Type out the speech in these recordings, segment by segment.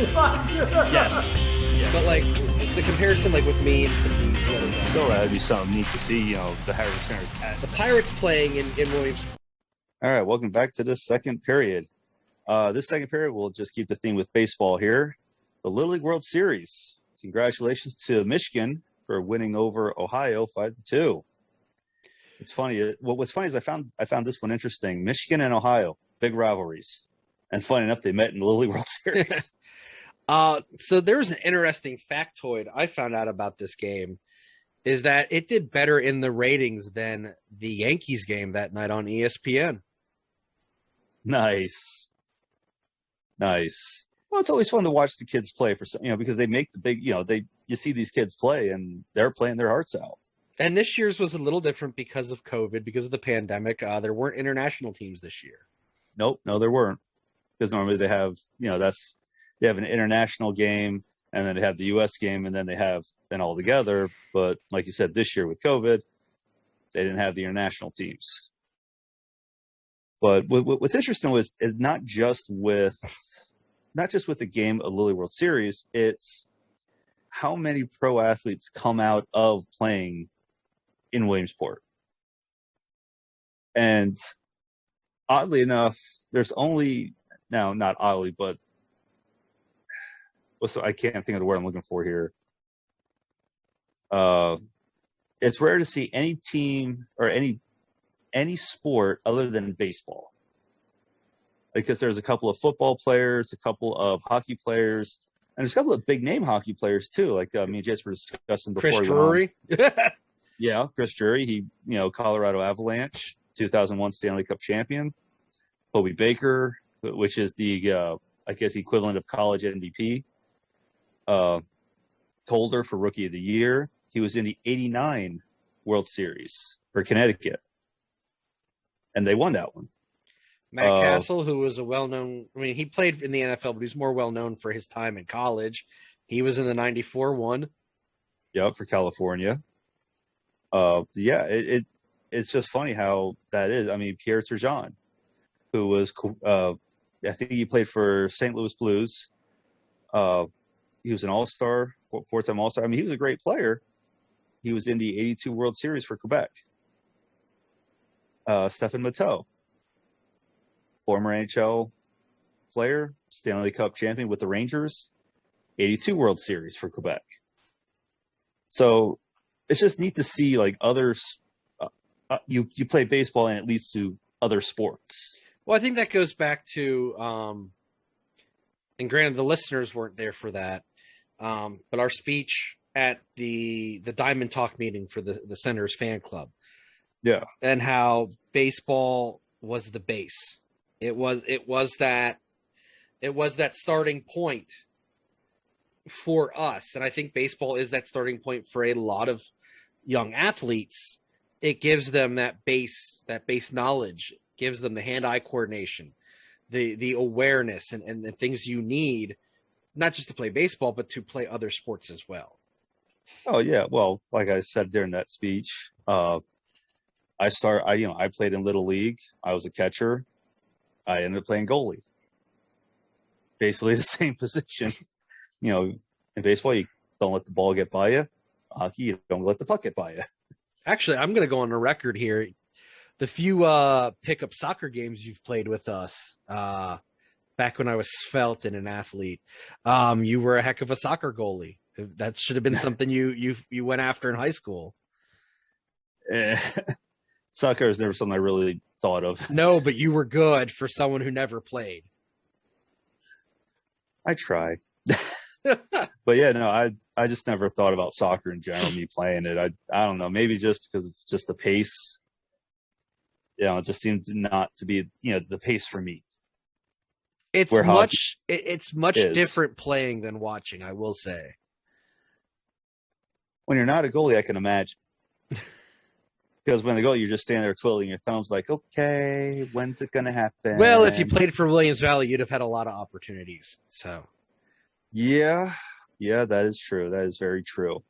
Yes. Yeah. But like the comparison, like with me and some of the other guys. So that'd be something neat to see, the Harvard Centers at The Pirates playing in Williams. All right, welcome back to this second period. This second period, we'll just keep the theme with baseball here. The Little League World Series. Congratulations to Michigan for winning over Ohio 5-2. It's funny. What's funny is I found this one interesting. Michigan and Ohio, big rivalries, and funny enough, they met in the Little League World Series. So there's an interesting factoid I found out about this game, is that it did better in the ratings than the Yankees game that night on ESPN. Nice. Well, it's always fun to watch the kids play because they make the big, you see these kids play and they're playing their hearts out. And this year's was a little different because of COVID, because of the pandemic. There weren't international teams this year. Nope, no, there weren't. Because normally they have, they have an international game and then they have the U.S. game and then they have them all together. But like you said, this year with COVID, they didn't have the international teams. But what's interesting is not just with the game of Little League World Series, it's how many pro athletes come out of playing in Williamsport. And oddly enough, there's only now, not oddly, but so I can't think of the word I'm looking for here. It's rare to see any team or any sport other than baseball. Because there's a couple of football players, a couple of hockey players, and there's a couple of big name hockey players too. Like me and Jess were discussing before. Chris Drury. Yeah, Chris Drury. He, Colorado Avalanche, 2001 Stanley Cup champion. Hobie Baker, which is the, I guess, equivalent of college MVP. Calder for Rookie of the Year. He was in the 89 World Series for Connecticut. And they won that one. Matt Castle, who was a well-known, he played in the NFL, but he's more well-known for his time in college. He was in the 94 one. Yep, for California. It's just funny how that is. Pierre Turgeon, who was, I think he played for St. Louis Blues. He was an all-star, four-time all-star. He was a great player. He was in the 82 World Series for Quebec. Stephen Matteau, former NHL player, Stanley Cup champion with the Rangers, 82 World Series for Quebec. So it's just neat to see like others. You play baseball and it leads to other sports. Well, I think that goes back to, and granted the listeners weren't there for that, but our speech at the Diamond Talk meeting for the Senators fan club. Yeah. And how baseball was the base. It was that starting point for us. And I think baseball is that starting point for a lot of young athletes. It gives them that base knowledge, gives them the hand-eye coordination, the awareness and the things you need, not just to play baseball, but to play other sports as well. Oh yeah. Well, like I said during that speech, I played in Little League. I was a catcher. I ended up playing goalie. Basically the same position. In baseball, you don't let the ball get by you. Hockey, you don't let the puck get by you. Actually, I'm going to go on the record here. The few pickup soccer games you've played with us, back when I was svelte and an athlete, you were a heck of a soccer goalie. That should have been something you went after in high school. Soccer is never something I really thought of. No, but you were good for someone who never played. I try. But yeah, no, I just never thought about soccer in general, me playing it. I don't know, maybe just because it's just the pace. It just seemed not to be, the pace for me. It's much different playing than watching, I will say. When you're not a goalie, I can imagine. Because when the goal, you're just standing there twiddling your thumbs like, okay, when's it going to happen? Well, if you played for Williams Valley, you'd have had a lot of opportunities. So, yeah, that is true. That is very true.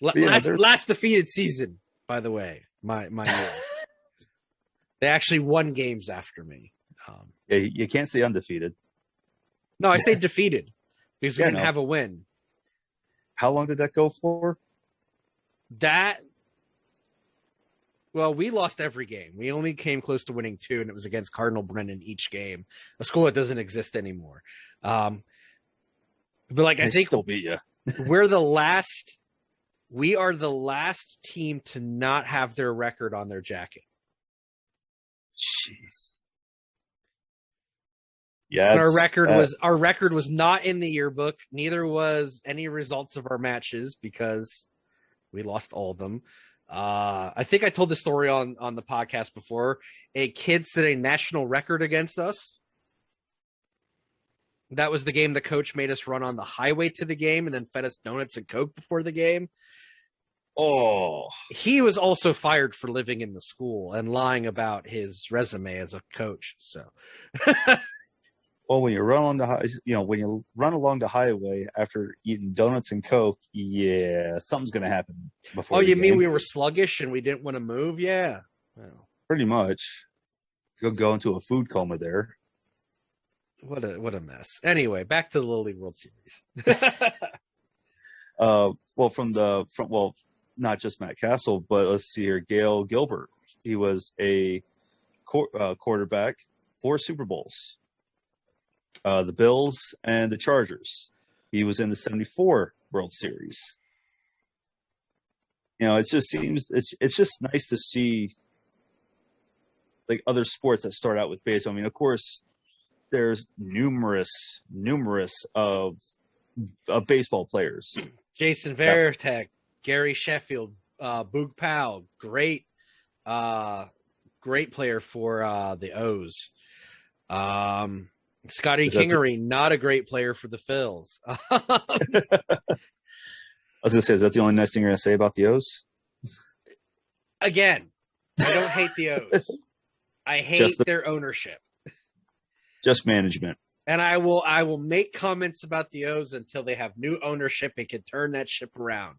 Last defeated season, by the way, my year. They actually won games after me. Yeah, you can't say undefeated. No, I say defeated because we Yeah, didn't no. have a win. How long did that go for? Well, we lost every game. We only came close to winning 2, and it was against Cardinal Brennan each game, a school that doesn't exist anymore. But like, I They think still beat you. we are the last team to not have their record on their jacket. Jeez. Yeah, And our record was not in the yearbook. Neither was any results of our matches because we lost all of them. I think I told the story on the podcast before. A kid set a national record against us. That was the game the coach made us run on the highway to the game and then fed us donuts and Coke before the game. Oh, He was also fired for living in the school and lying about his resume as a coach. So, well, when you run along the highway after eating donuts and Coke, yeah, something's gonna happen before. Oh, you game. mean we were sluggish and we didn't want to move? Yeah, well, Pretty much. You'll go into a food coma there. what a mess. Anyway, back to the Little League World Series. Well, not just Matt Castle, but let's see here, Gail Gilbert. He was a quarterback for Super Bowls. The Bills and the Chargers. He was in the 74 World Series. It just seems it's just nice to see like other sports that start out with baseball. I mean, of course, there's numerous of baseball players. Jason Varitek, Gary Sheffield, Boog Powell, great player for the O's. Scotty Kingery, not a great player for the Phils. I was gonna say, is that the only nice thing you're gonna say about the O's? Again, I don't hate the O's. I hate their ownership. Just management. And I will make comments about the O's until they have new ownership and can turn that ship around.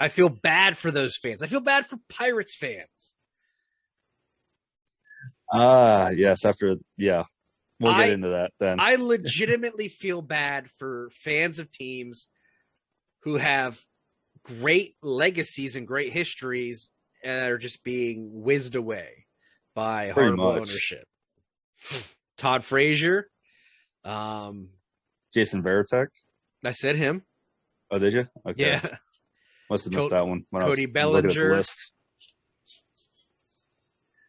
I feel bad for those fans. I feel bad for Pirates fans. Yes. We'll get into that then. I legitimately feel bad for fans of teams who have great legacies and great histories and are just being whizzed away by horrible ownership. Todd Frazier. Jason Varitek. I said him. Oh, did you? Okay. Yeah. Must have missed that one. When Cody I was Bellinger. looking at the list.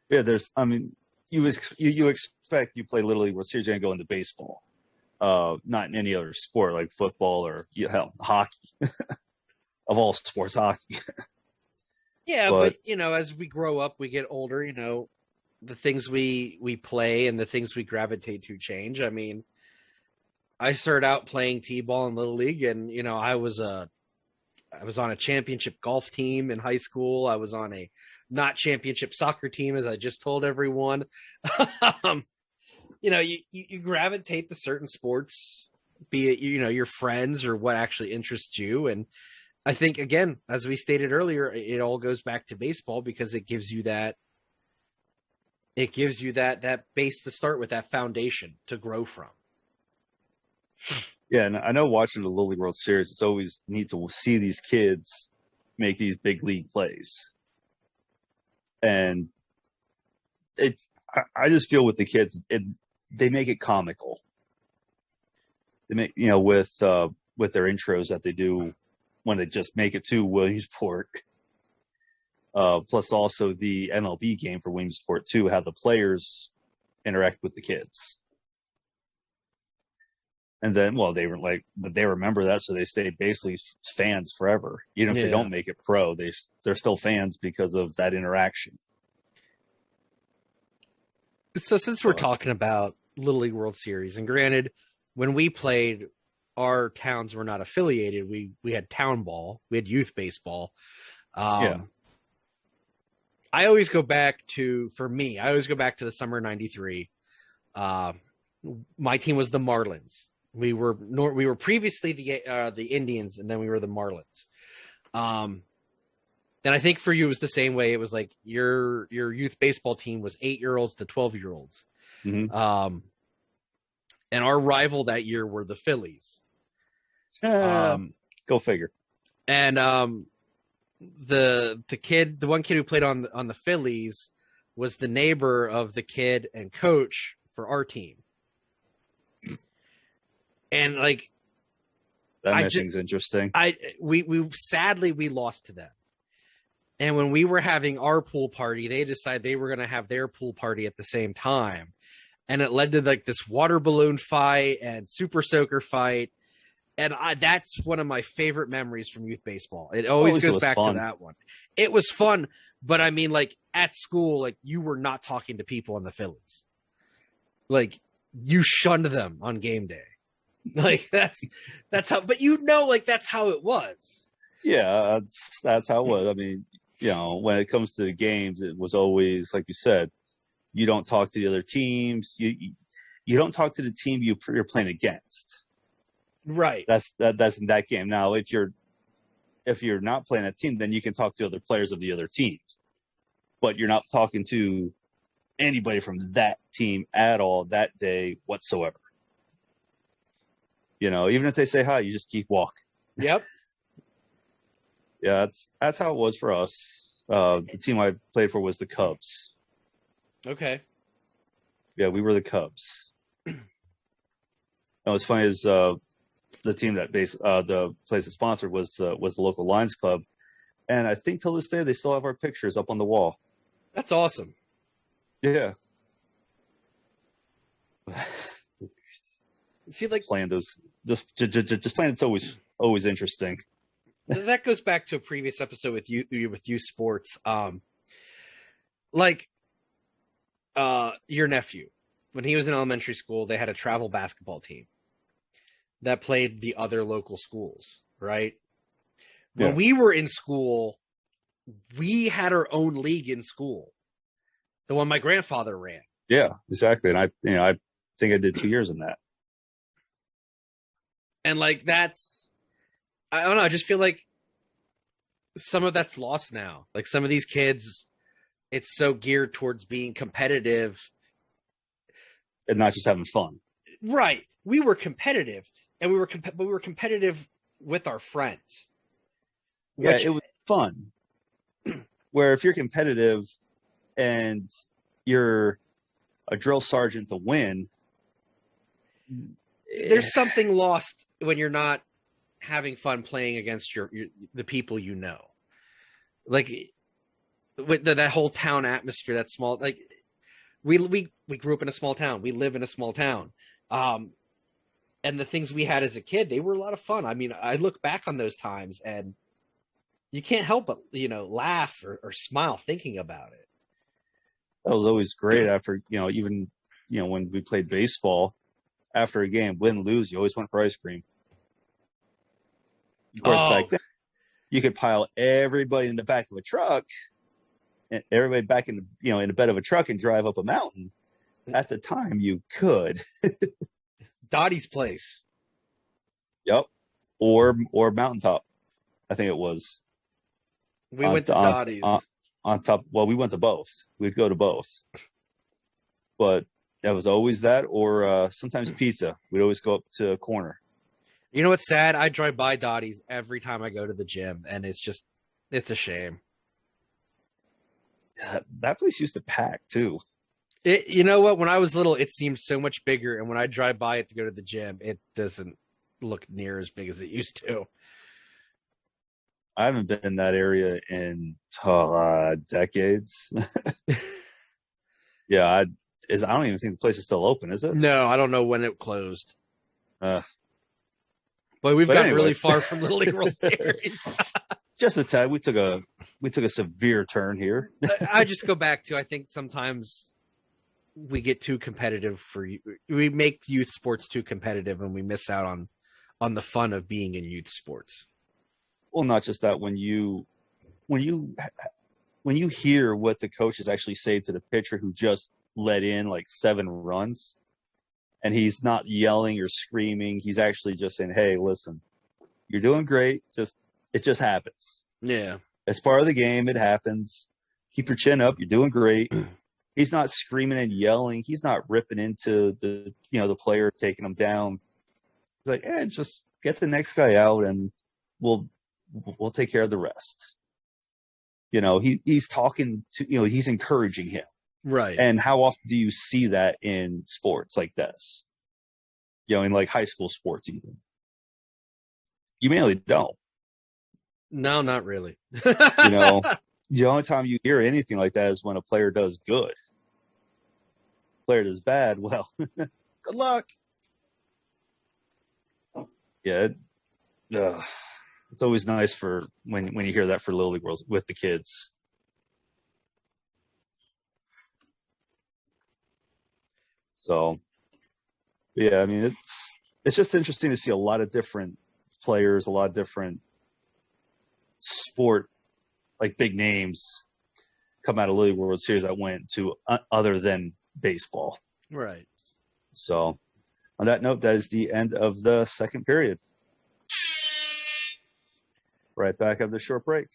Yeah, you expect you play Little League World Series, you're going to go into baseball. Not in any other sport like football or hockey. Of all sports, hockey. Yeah, but as we grow up, we get older, the things we play and the things we gravitate to change. I mean, I started out playing T-ball in Little League, and I was on a championship golf team in high school. I was on a not championship soccer team, as I just told everyone. You gravitate to certain sports, be it your friends or what actually interests you. And I think, again, as we stated earlier, it all goes back to baseball because it gives you that base to start with, that foundation to grow from. Yeah, and I know watching the Little League World Series, it's always neat to see these kids make these big league plays. And I just feel with the kids, they make it comical. They make, with their intros that they do when they just make it to Williamsport. Plus also the MLB game for Williamsport too, how the players interact with the kids. And then, they remember that, so they stay basically fans forever. Even if they don't make it pro, they're still fans because of that interaction. So since we're talking about Little League World Series, and granted, when we played, our towns were not affiliated. We had Townball, we had youth baseball. I always go back to the summer of '93. My team was the Marlins. We were previously the Indians, and then we were the Marlins. And I think for you it was the same way. It was like your youth baseball team was 8-year-olds to 12-year-olds. Mm-hmm. and our rival that year were the Phillies. Go figure. And the one kid who played on the Phillies was the neighbor of the kid and coach for our team. And like that matching's interesting. We sadly we lost to them. And when we were having our pool party, they decided they were going to have their pool party at the same time. And it led to like this water balloon fight and super soaker fight. And that's one of my favorite memories from youth baseball. It always goes back to that one. It was fun, but I mean, like at school, like you were not talking to people in the Phillies. Like you shunned them on game day. Like that's how. But like that's how it was. Yeah, that's how it was. I mean, when it comes to the games, it was always like you said. You don't talk to the other teams. You don't talk to the team you're playing against. Right. That's in that game. Now, if you're not playing that team, then you can talk to other players of the other teams, but you're not talking to anybody from that team at all that day whatsoever. Even if they say hi, you just keep walking. Yep. Yeah, that's how it was for us. The team I played for was the Cubs. Okay. Yeah, we were the Cubs. What's funny is the team that the place that sponsored was the local Lions Club, and I think till this day they still have our pictures up on the wall. That's awesome. Yeah. See, like playing those, just playing. It's always interesting. That goes back to a previous episode with youth sports. Your nephew, when he was in elementary school, they had a travel basketball team that played the other local schools, right? Yeah. When we were in school, we had our own league in school, the one my grandfather ran. Yeah, exactly. And I think I did 2 years in that. And like I don't know. I just feel like some of that's lost now. Like some of these kids, it's so geared towards being competitive and not just having fun. Right. We were competitive, and we were competitive with our friends. Yeah, it was fun. Where if you're competitive and you're a drill sergeant to win, there's something lost when you're not having fun playing against the people you know. Like with that whole town atmosphere, that small, like we grew up in a small town. We live in a small town. And the things we had as a kid, they were a lot of fun. I mean, I look back on those times and you can't help but, laugh or smile thinking about it. That was always great after, even, when we played baseball, after a game, win, lose, you always went for ice cream. Of course, back then, you could pile everybody in the back of a truck, and everybody back in the, in the bed of a truck and drive up a mountain. At the time, you could. Dottie's place. Yep. Or Mountaintop, I think it was. We went to Dottie's. On top. Well, we went to both. We'd go to both. But that was always that, or sometimes pizza. We'd always go up to a corner. You know what's sad? I drive by Dottie's every time I go to the gym, and it's a shame. That place used to pack, too. You know what? When I was little, it seemed so much bigger, and when I drive by it to go to the gym, it doesn't look near as big as it used to. I haven't been in that area in decades. Yeah, I don't even think the place is still open, is it? No, I don't know when it closed. But we've gotten anyway. really far from the League World Series. Just a tad. We took a severe turn here. I just go back to, I think sometimes we get too competitive we make youth sports too competitive, and we miss out on the fun of being in youth sports. Well, not just that. When you hear what the coaches actually say to the pitcher who just let in like 7 runs, and he's not yelling or screaming, he's actually just saying, "Hey, listen, you're doing great. It just happens. Yeah, As part of the game, it happens. Keep your chin up. You're doing great. He's not screaming and yelling. He's not ripping into the player, taking him down. He's like, just get the next guy out and we'll take care of the rest. He's talking to, he's encouraging him. Right. And how often do you see that in sports like this? In like high school sports even. You mainly don't. No, not really. The only time you hear anything like that is when a player does good. Player does bad, well, good luck. Yeah, it's always nice for when you hear that for Little League girls with the kids. So, yeah, I mean, it's just interesting to see a lot of different players, a lot of different sport, like big names, come out of Little League World Series that went to other than baseball. Right. So, on that note, that is the end of the second period. Right back after the short break.